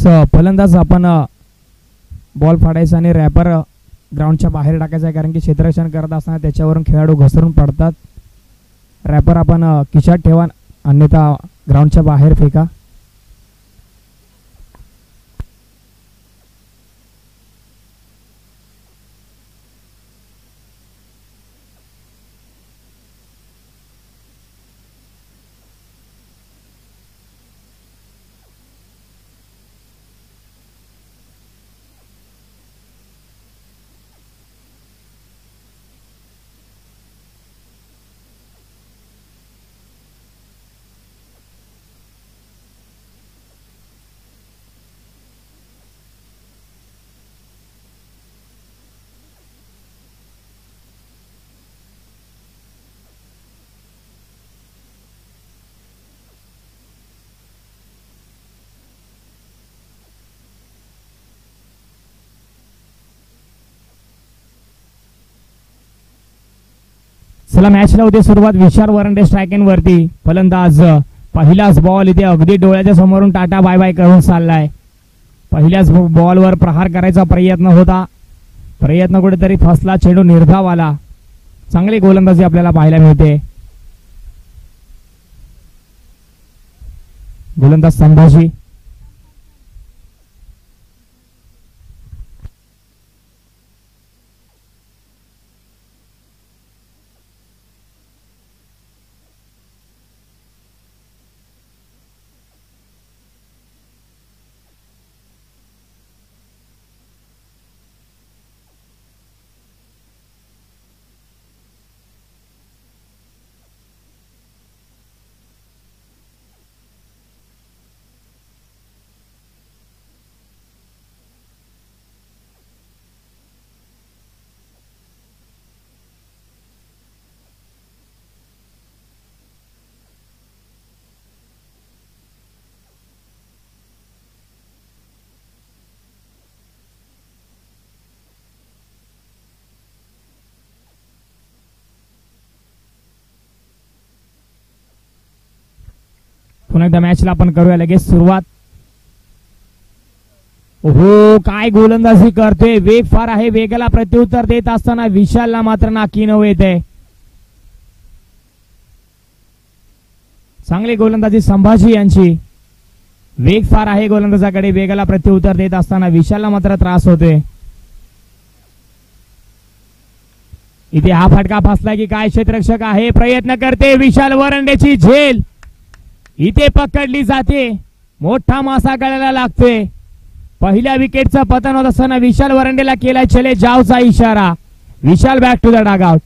फलंदाज आपण बॉल फाडायचा आणि रॅपर ग्राउंडच्या बाहेर टाकायचा आहे, कारण की क्षेत्ररक्षण करत असताना त्याच्यावरून खेळाडू घसरून पडतात. रॅपर आपण खिशात ठेवा, अन्यथा ग्राउंडच्या बाहेर फेका. चला मॅचला होते सुरुवात. विशाल वरंडे स्ट्रायकिंग वरती. फलंदाज पहिलाच बॉल इथे अगदी डोळ्याच्या समोरून टाटा बाय बाय करून चाललाय. पहिल्याच बॉलवर प्रहार करायचा प्रयत्न होता, प्रयत्न कुठेतरी फसला, चेंडू निर्धाव आला. चांगली गोलंदाजी आपल्याला पाहायला मिळते. गोलंदाज संभाजी. पुन्हा एकदा मॅचला आपण करूया लगेच सुरुवात. हो, काय गोलंदाजी करतोय, वेग फार आहे. वेगाला प्रत्युत्तर देत असताना विशालला मात्र नाकी नऊ येते. चांगली गोलंदाजी संभाजी यांची. वेग फार आहे गोलंदाजाकडे, वेगाला प्रत्युत्तर देत असताना विशालला मात्र त्रास होतोय. इथे हा फटका फसला की काय, क्षेत्ररक्षक आहे, प्रयत्न करते. विशाल वरंडेची झेल इथे पकडली जाते. मोठा मासा गळायला लागतोय. पहिल्या विकेटचं पतन होत असताना विशाल वरंडेला केलाय चले जावचा इशारा. विशाल बॅक टू द डगआउट.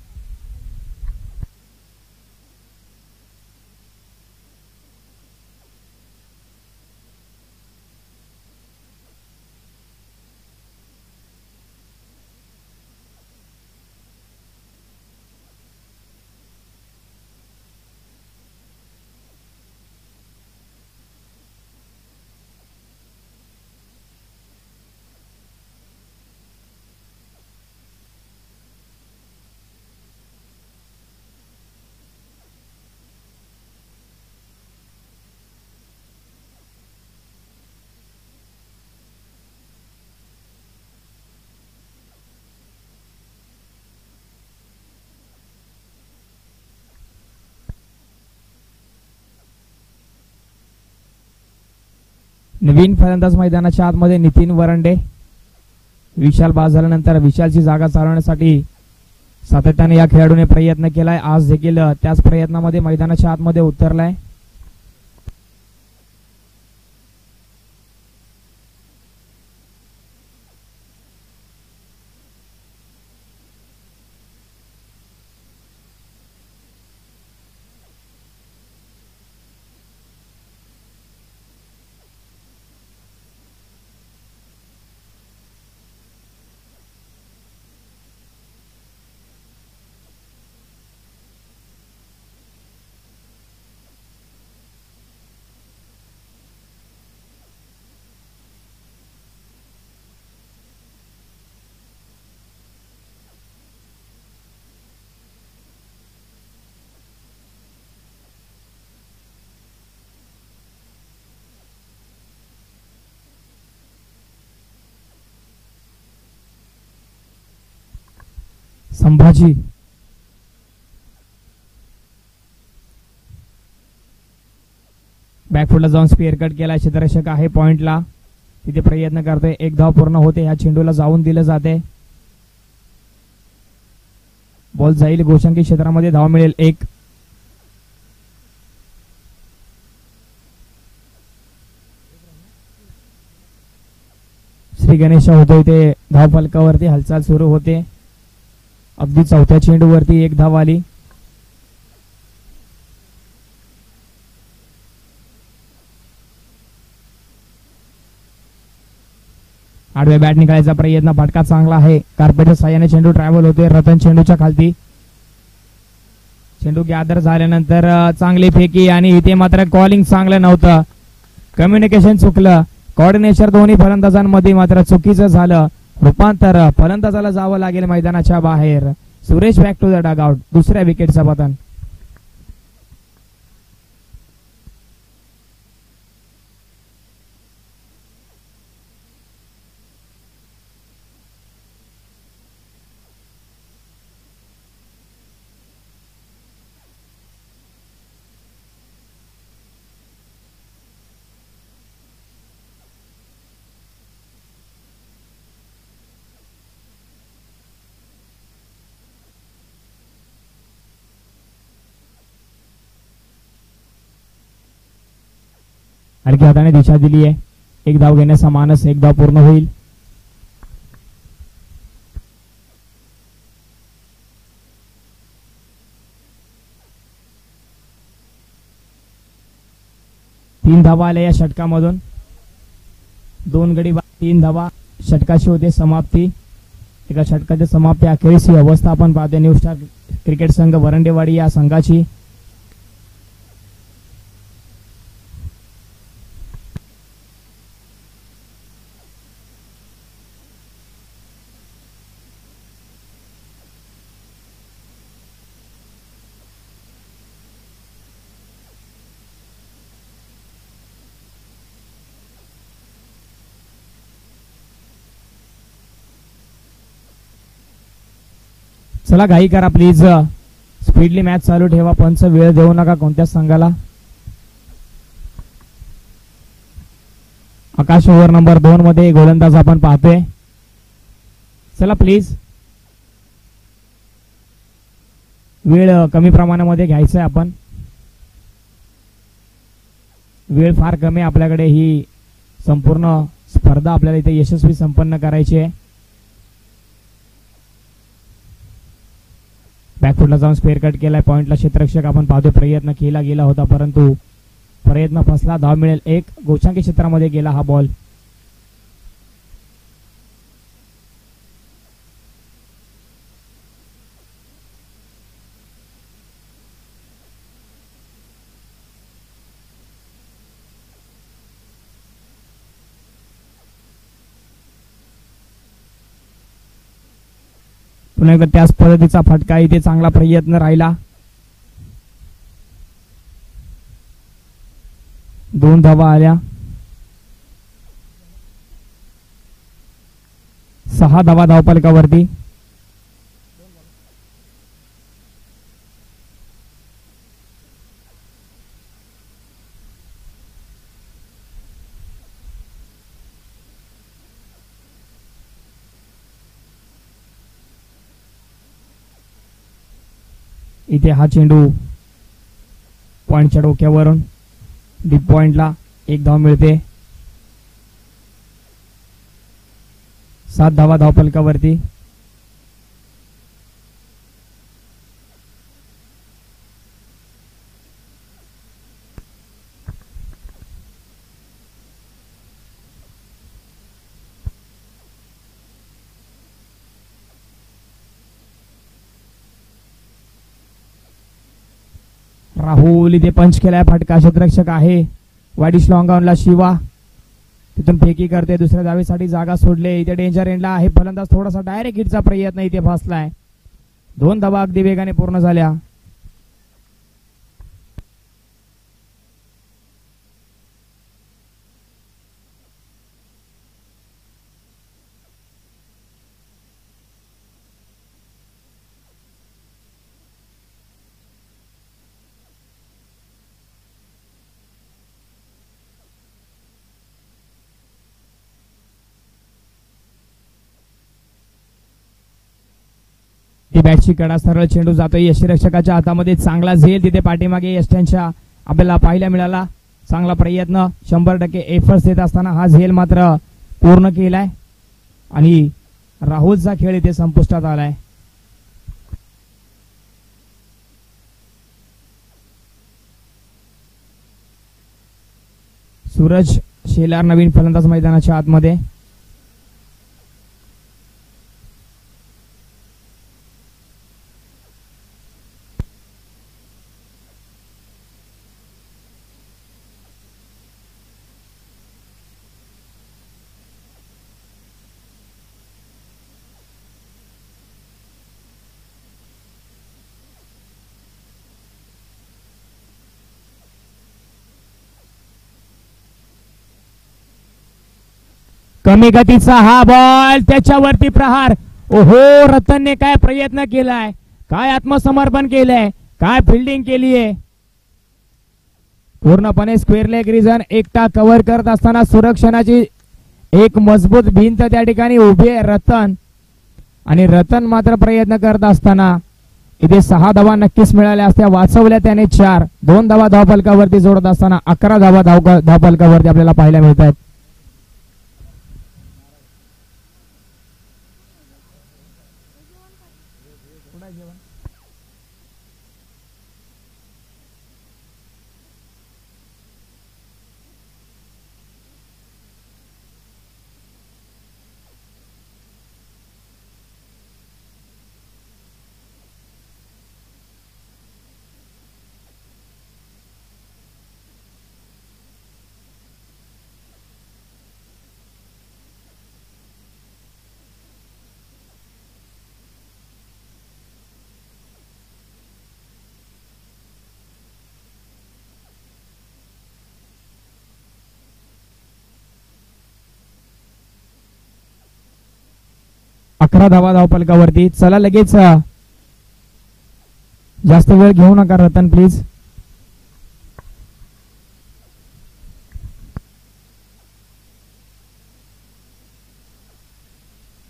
नवीन फलंदाज मैदानाच्या आतमध्ये नितीन वरंडे. विशाल बाद झाल्यानंतर विशालची जागा चालवण्यासाठी सातत्याने या खेळाडूने प्रयत्न केलाय. आज देखील त्याच प्रयत्नामध्ये मैदानाच्या आतमध्ये उतरलाय. संभाजी बॅकफुटला जाऊन स्पेअर कट केला. क्षेत्ररक्षक आहे पॉइंटला, तिथे प्रयत्न करतोय. एक धाव पूर्ण होते. ह्या चेंडूला जाऊन दिलं जाते. बॉल जाईल गोशांकी क्षेत्रामध्ये. धाव मिळेल एक. श्री गणेश होतोय ते धाव फलकावरती हालचाल सुरू होते. अगदी चौथ्या चेंडूवरती एक धाव आली. आडव्या बॅट निघायचा प्रयत्न. फटका चांगला आहे. कार्पेटच्या साह्याने चेंडू ट्रॅव्हल होते. रतन चेंडूच्या खालती. चेंडू गॅदर झाल्यानंतर चांगली फेकी आणि इथे मात्र कॉलिंग चांगलं नव्हतं. कम्युनिकेशन चुकलं. कॉर्डिनेशन दोन्ही फलंदाजांमध्ये मात्र चुकीचं झालं. रूपांतर फलंदाजाला जावं लागेल मैदानाच्या बाहेर. Suresh back to the dugout. दुसऱ्या विकेटचं पतन. हलक्या हाताने दिशा दिली आहे. एक धाव घेण्याचा मानस. एक धाव पूर्ण होईल. तीन धावा आल्या या षटकामधून. 2 गडी 3 धावा षटकाची होते समाप्ती. एका षटकाची समाप्ती अखेरीस ही अवस्था आपण पाहतोय. न्यू स्टार क्रिकेट संघ वरंडेवाडी या संघाची. चला घाई करा प्लीज. स्पीडली मॅच चालू ठेवा. पंच वेळ देऊ नका कोणत्याच संघाला. आकाश ओव्हर नंबर 2 मध्ये गोलंदाज आपण पाहतोय. चला प्लीज. वेळ कमी प्रमाणामध्ये घ्यायचा आहे आपण. वेळ फार कमी आपल्याकडे. ही संपूर्ण स्पर्धा आपल्याला इथे यशस्वी संपन्न करायची आहे. बॅकफुटला जाऊन स्पेअर कट केलाय. पॉइंटला क्षेत्ररक्षक आपण पाहतोय. प्रयत्न केला गेला होता परंतु प्रयत्न फसला. धाव मिळेल एक. गोशांकी क्षेत्रामध्ये गेला हा बॉल. पुन्हा एकदा त्याच पद्धतीचा फटका. इथे चांगला प्रयत्न राहिला. 2 धावा आल्या. 6 धावा धावफलकावरती. इथे हा चेंडू पॉइंटच्या डोक्यावरून डीप पॉइंटला. एक धाव मिळते. 7 धावा धावफलकावरती. राहुल इथे पंच केलाय. फटका. क्षेत्ररक्षक आहे वाईडिश लॉंग ऑनला शिवा. तिथून फेकी करते. दुसऱ्या धावेसाठी जागा सोडले. इथे डेंजर एंडला आहे फलंदाज. थोडासा डायरेक्ट हिटचा प्रयत्न इथे फसलाय. 2 धावा अगदी वेगाने पूर्ण झाल्या. ती बॅटची कडा सरळ चेंडू जातोय यष्टीरक्षकाच्या हातामध्ये. चांगला झेल तिथे पाठीमागे यष्ट्यांच्या आपल्याला पाहायला मिळाला. चांगला प्रयत्न 100% एफर्ट्स देत असताना हा झेल मात्र पूर्ण केलाय आणि राहुलचा खेळ इथे संपुष्टात आलाय. सूरज शेलार नवीन फलंदाज मैदानाच्या आतमध्ये. कमी गतीचा हा बॉल, त्याच्यावरती प्रहार. ओहो, रतनने काय प्रयत्न केलाय, काय आत्मसमर्पण केलंय, काय फिल्डिंग केलीये. पूर्णपणे स्क्वेअर लेग रिजन एकटा कव्हर करत असताना सुरक्षणाची एक मजबूत भिंत त्या ठिकाणी उभी आहे रतन. आणि रतन मात्र प्रयत्न करत असताना इथे 6 धावा नक्कीच मिळाल्या असत्या. वाचवल्या त्याने 4. 2 धावा धावफलकावरती जोडत असताना 11 धावा धावफलकावरती आपल्याला पाहायला मिळत आहेत. अकरा धावा धावफलकावरती. चला लगेच, जास्त वेळ घेऊ नका रतन प्लीज.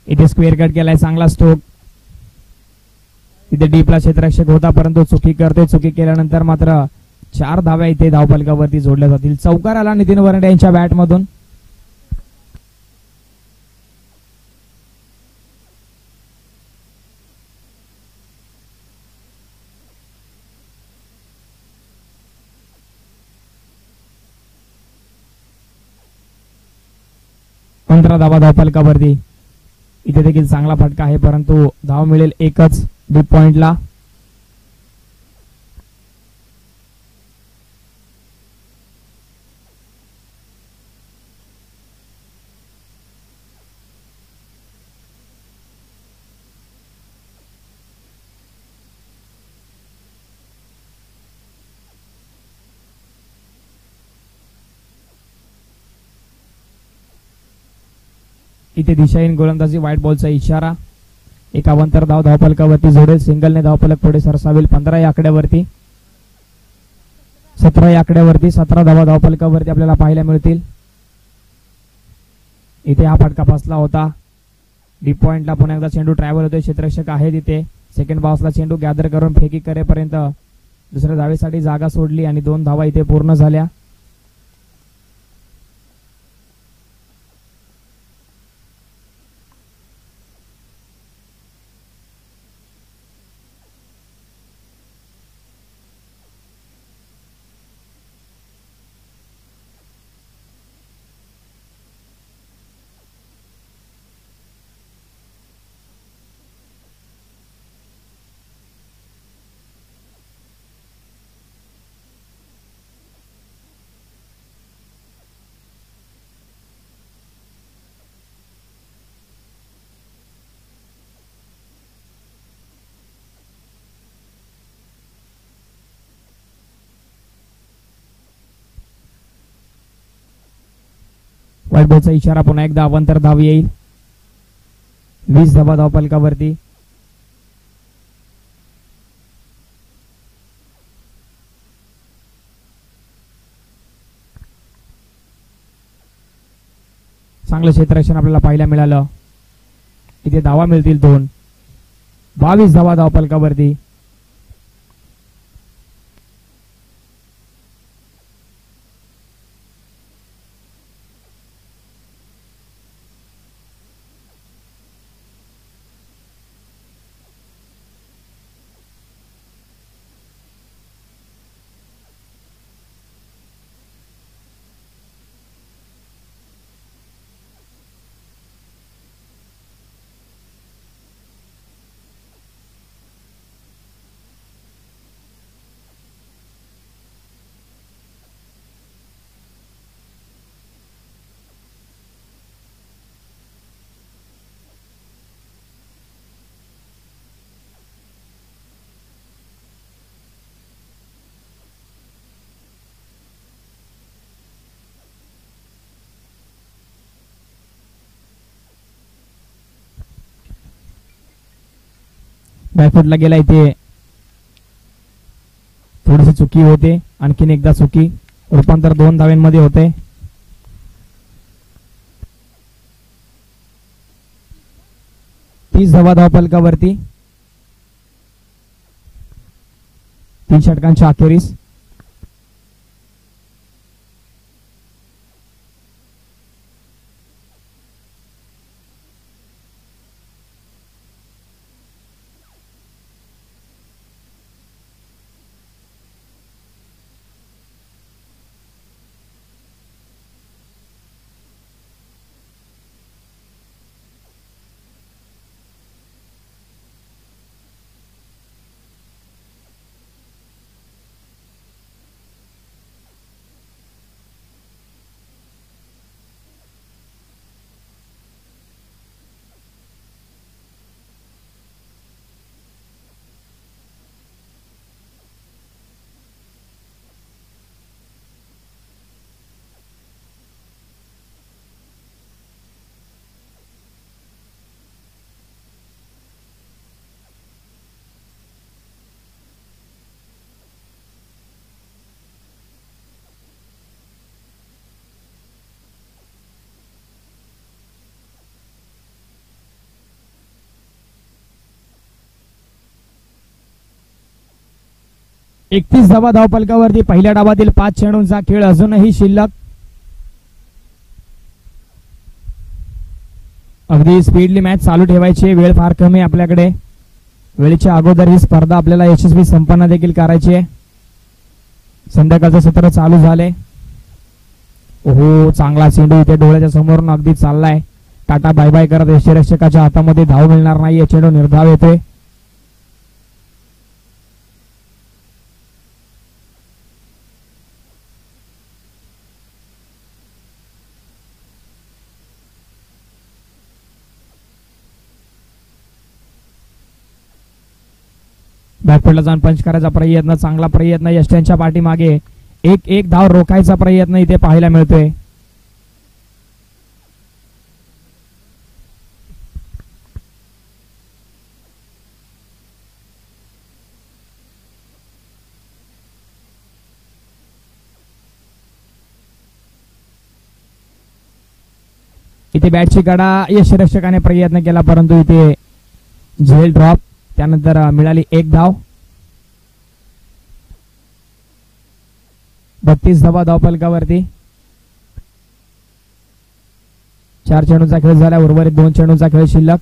इथे स्क्वेअर कट केलाय, चांगला स्ट्रोक. इथे डीपला क्षेत्ररक्षक होता परंतु चुकी करते. चुकी केल्यानंतर मात्र 4 धाव्या इथे धावफलकावरती जोडल्या जातील. चौकार आला नितीन वरंडे यांच्या बॅटमधून. धावा धावफलकावरती. इथे देखील चांगला फटका आहे परंतु धाव मिळेल एकच डीप पॉइंटला. इथे दिशाहीन गोलंदाजी, व्हाईट बॉलचा इशारा. 51 धाव धावफलकावरती जोडेल. सिंगलने धावफलक पुढे सरसावेल 15 या आकड्यावरती. 17 या आकड्यावरती 17 धावा धावफलकावरती आपल्याला पाहायला मिळतील. इथे हा फटका फसला होता. डीप पॉइंटला पुन्हा एकदा चेंडू ट्रॅव्हल होतोय. क्षेत्ररक्षक आहे तिथे. सेकंड बाउन्सला चेंडू गॅदर करून फेकी करेपर्यंत दुसऱ्या धावेसाठी जागा सोडली आणि 2 धावा इथे पूर्ण झाल्या. व्हाईट बॉलचा इशारा. पुन्हा एकदा अवंतर धाव येईल. 20 धावा धावफलकावरती. चांगलं क्षेत्ररक्षण आपल्याला पाहायला मिळालं. इथे धावा मिळतील 2. 22 धावा धावफलकावरती. बॅकफुटला गेला इथे थोडीशी चुकी होते. आणखीन एकदा चुकी. रूपांतर 2 धावांमध्ये होते. तीस धावा धावफलकावरती. 3 षटकांच्या अखेरीस. एकतीस धावा धावफलकावरती. पहिल्या डावातील 5 चेंडूंचा खेळ अजूनही शिल्लक. अगदी स्पीडली मॅच चालू ठेवायची. वेळ फार कमी आपल्याकडे. वेळेच्या अगोदर ही स्पर्धा आपल्याला यशस्वी संपन्न देखील करायची आहे. संध्याकाळचं सत्र चालू झाले. ओहो, चांगला चेंडू इथे डोळ्याच्या समोरून अगदी चाललाय. टाटा बाय बाय करत यष्टीरक्षकाच्या हातामध्ये धाव मिळणार नाही. चेंडू निर्धाव येतोय. बॅकफुटला जाऊन पंच करायचा प्रयत्न. चांगला प्रयत्न. यष्ट्यांच्या पाठीमागे एक धाव रोखायचा प्रयत्न इथे पाहायला मिळतोय. इथे बॅटची कडा यष्टीरक्षकाने प्रयत्न केला परंतु इथे झेल ड्रॉप. त्यानंतर मिळाली 1 धाव. 32 धावा धावफलकावरती. 4 चेंडूंचा खेळ झाला. उर्वरित 2 चेंडूंचा खेळ शिल्लक.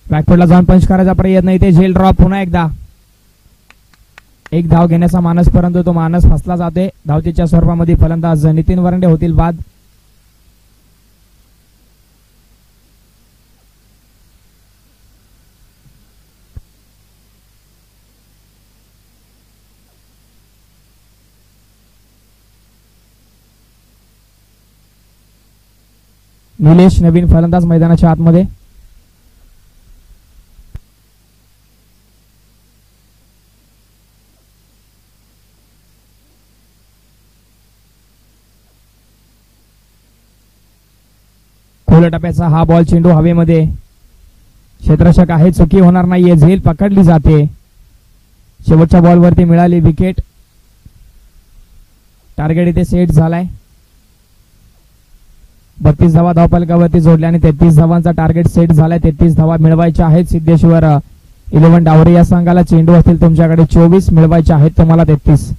बॅकफुटला जाऊन पंच करायचा प्रयत्न. इथे झेल ड्रॉप. पुन्हा एकदा 1 धाव घेण्याचा मानस परंतु तो मानस फसला जाते. धावतीच्या स्वरूपामध्ये फलंदाज नितीन वरंडे होतील बाद. निलेश नवीन फलंदाज मैदानाच्या आतमध्ये. खोल टप्प्याचा हा बॉल. चेंडू हवेमध्ये. क्षेत्ररक्षक आहे. चुकी होणार नाहीये. झेल पकडली जाते. शेवटच्या बॉलवरती मिळाली विकेट. टार्गेट इथे सेट झालाय. 32 धावा धावफलकावरती जोडल्या आणि 33 धावांचा टार्गेट सेट झालाय. 33 धावा मिळवायच्या आहेत सिद्धेश्वर 11 डावरे या संघाला. चेंडू असतील तुमच्याकडे 24, मिळवायचे आहेत तुम्हाला 33.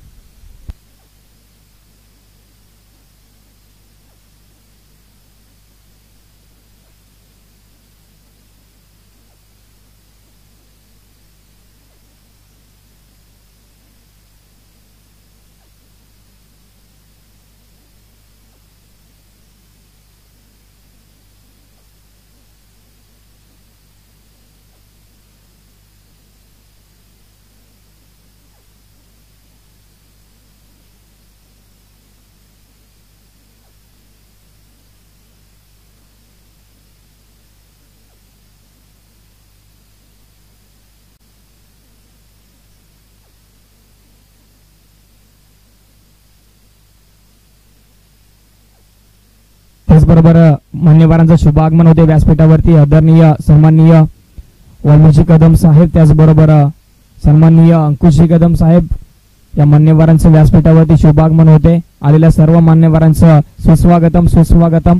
त्याचबरोबर मान्यवरांचं शुभ आगमन होते व्यासपीठावरती. आदरणीय सन्माननीय वाल्मिकी कदम साहेब, त्याचबरोबर सन्माननीय अंकुशजी कदम साहेब या मान्यवरांचं व्यासपीठावरती शुभ आगमन होते. आलेल्या सर्व मान्यवरांचं सुस्वागतम सुस्वागतम.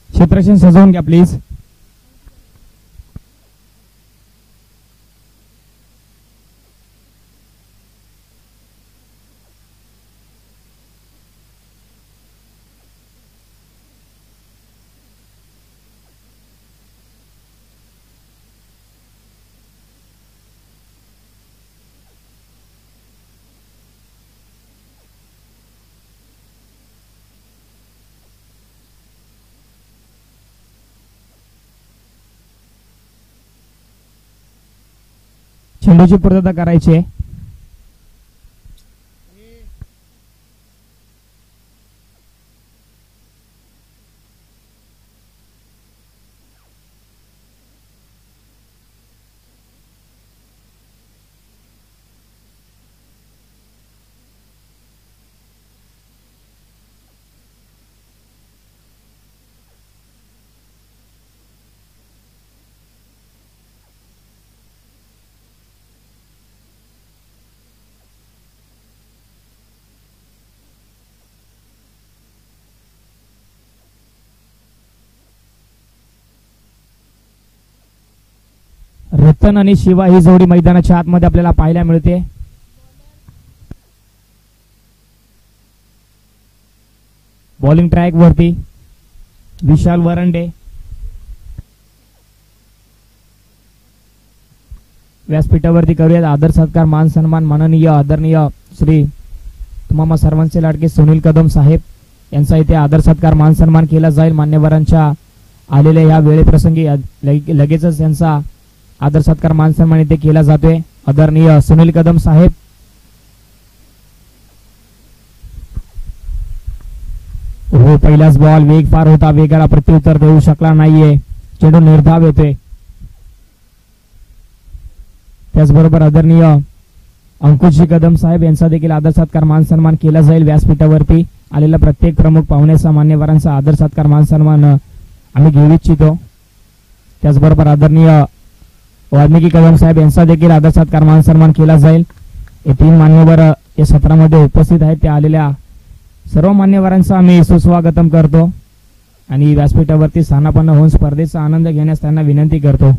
क्षेत्रक्षण सजवून घ्या प्लीज. चेंडूची पूर्तता करायची आहे. रतन आणि शिवा ही जोडी मैदानाच्या आतमध्ये आपल्याला पाहायला मिळते. बॉलिंग ट्रॅक वरती विशाल वरंडे, व्यासपीठावरती करूयात आदर सत्कार मान सन्मान. माननीय आदरणीय श्री तुम्हा सर्वांचे लाडके सुनील कदम साहेब यांचा इथे आदर सत्कार मान सन्मान केला जाईल. मान्यवरांच्या आलेल्या या वेळेप्रसंगी लगेचच यांचा आदर सत्कार मान सन्मान इथे केला जातोय. आदरणीय सुनील कदम साहेब, हो पहिलाच बॉल वेग फार होता, वेगाला प्रत्युत्तर देऊ शकला नाहीये. चेंडू निर्धाव येतोय. त्याचबरोबर आदरणीय अंकुशजी कदम साहेब यांचा देखील आदर सत्कार मान सन्मान केला जाईल. व्यासपीठावरती आलेल्या प्रत्येक प्रमुख पाहुण्याचा मान्यवरांचा आदर सत्कार मान सन्मान आम्ही घेऊ इच्छितो. त्याचबरोबर आदरणीय वाल्मिकी कदम साहेब यांचा देखील आदर सत्कार मान सन्मान केला जाईल. हे 3 मान्यवर या सत्रामध्ये उपस्थित आहेत. त्या आलेल्या सर्व मान्यवरांचं आम्ही सुस्वागतम करतो आणि व्यासपीठावरती स्थानापन्न होऊन स्पर्धेचा आनंद घेण्यास त्यांना विनंती करतो.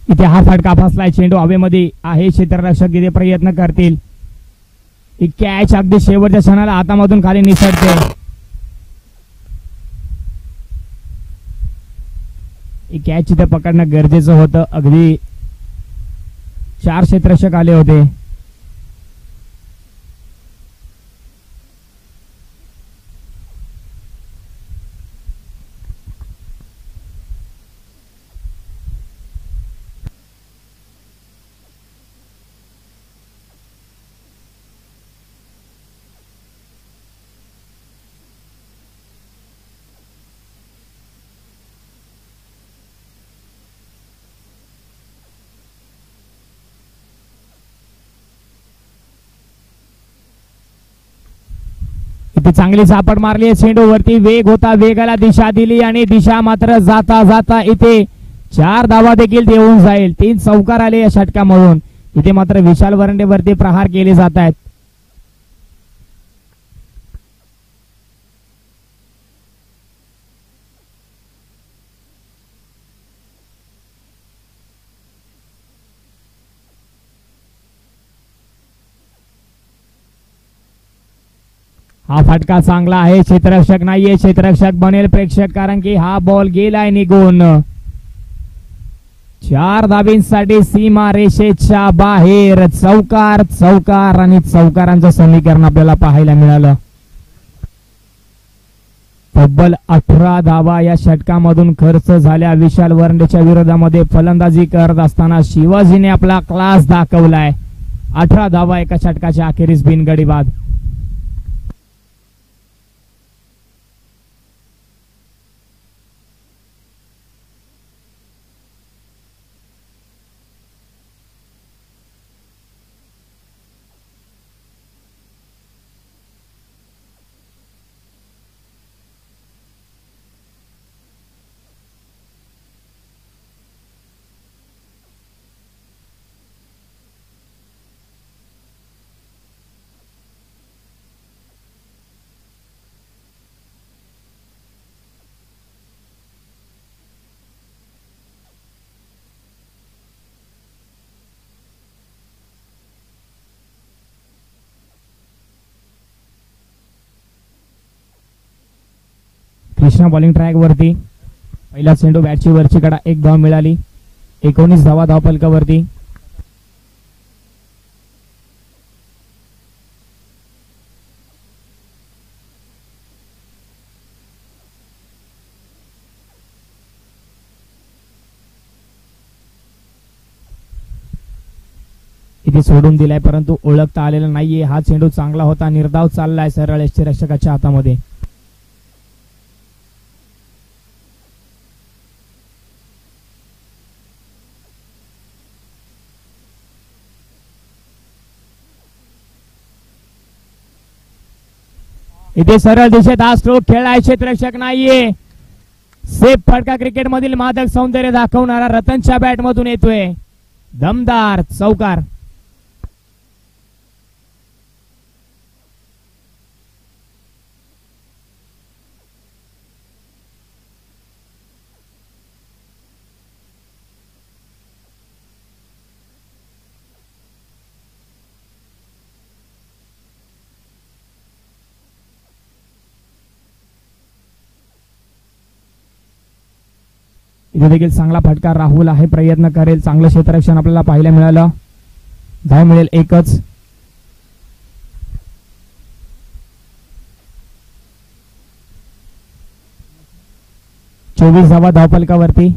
इथे हा फटका फसलाय. चेंडू हवेमध्ये आहे. क्षेत्ररक्षक इथे प्रयत्न करतील. ही कॅच अगदी शेवटच्या क्षणाला हातामधून खाली निसटते. ही कॅच इथे पकडणं गरजेचं होतं. अगदी 4 क्षेत्ररक्षक आले होते. इथे चांगली झापड मारली. चेंडू वरती वेग होता. वेगाला दिशा दिली आणि दिशा मात्र जाता जाता इथे 4 धावा देखील देऊन जाईल. 3 चौकार आले या षटकामधून. इथे मात्र विशाल वरंडे वरती प्रहार केले जात आहेत. हा फटका चांगला आहे. क्षेत्ररक्षक नाहीये. क्षेत्ररक्षक बनेल प्रेक्षक, कारण की हा बॉल गेलाय निघून. 4 धाबींसाठी सीमा रेषेच्या बाहेर. चौकार चौकार आणि चौकारांचं समीकरण आपल्याला पाहायला मिळालं. तब्बल 18 धावा या षटकामधून खर्च झाल्या. विशाल वरंडेच्या विरोधामध्ये फलंदाजी करत असताना शिवाजीने आपला क्लास दाखवलाय. 18 धावा एका षटकाच्या अखेरीस बिनगडी बाद. कृष्णा बॉलिंग ट्रॅक वरती. पहिला चेंडू बॅटची वरची कडा. 1 धाव मिळाली. 19 धावा धावफलकावरती. इथे सोडून दिलाय, परंतु ओळखता आलेला नाहीये. हा चेंडू चांगला होता. निर्धाव चाललाय सरळ यष्टीरक्षकाच्या हातामध्ये. इथे सरळ दिशेत हा स्ट्रोक खेळलाय. क्षेत्ररक्षक नाहीये. सेफ फटका क्रिकेट मधील मादक सौंदर्य दाखवणारा रतनच्या बॅट मधून येतोय. दमदार चौकार. इथे देखील चांगला फटका. राहुल आहे, प्रयत्न करेल. चांगलं क्षेत्ररक्षण आपल्याला पाहायला मिळालं. धाव मिळेल 1च. चोवीस धावा धावफलकावरती.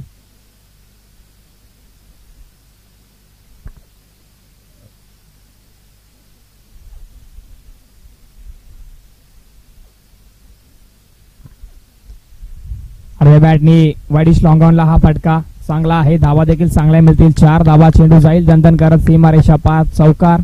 आडव्या बॅटनी वाईडिश लॉंग ऑनला हा फटका चांगला आहे. धावा देखील चांगल्या मिळतील. 4 धावा. चेंडू जाईल दणदण करत सीमारेषा पार. चौकार.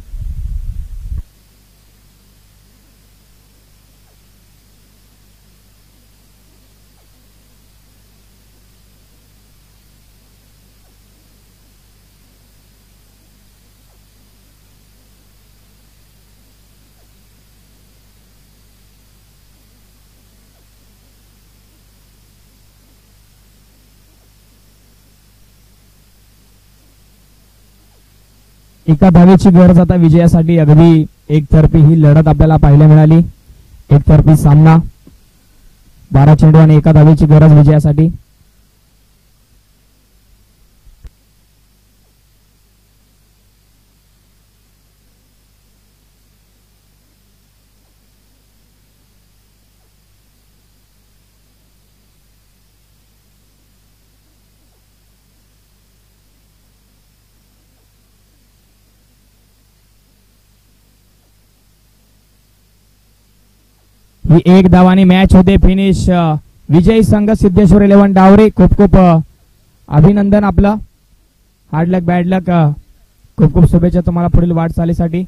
एका धावेची गरज आता विजयासाठी. अगदी एकतर्फी ही लढत आपल्याला पाहायला मिळाली. एकतर्फी सामना, 12 चेंडू आणि एका धावेची गरज विजयासाठी. ही एक धावानी मॅच होते फिनिश. विजयी संघ सिद्धेश्वर 11 डावरे. खूप खूप अभिनंदन आपलं. Hard luck, bad luck. खूप खूप शुभेच्छा तुम्हाला पुढील वाटचालीसाठी.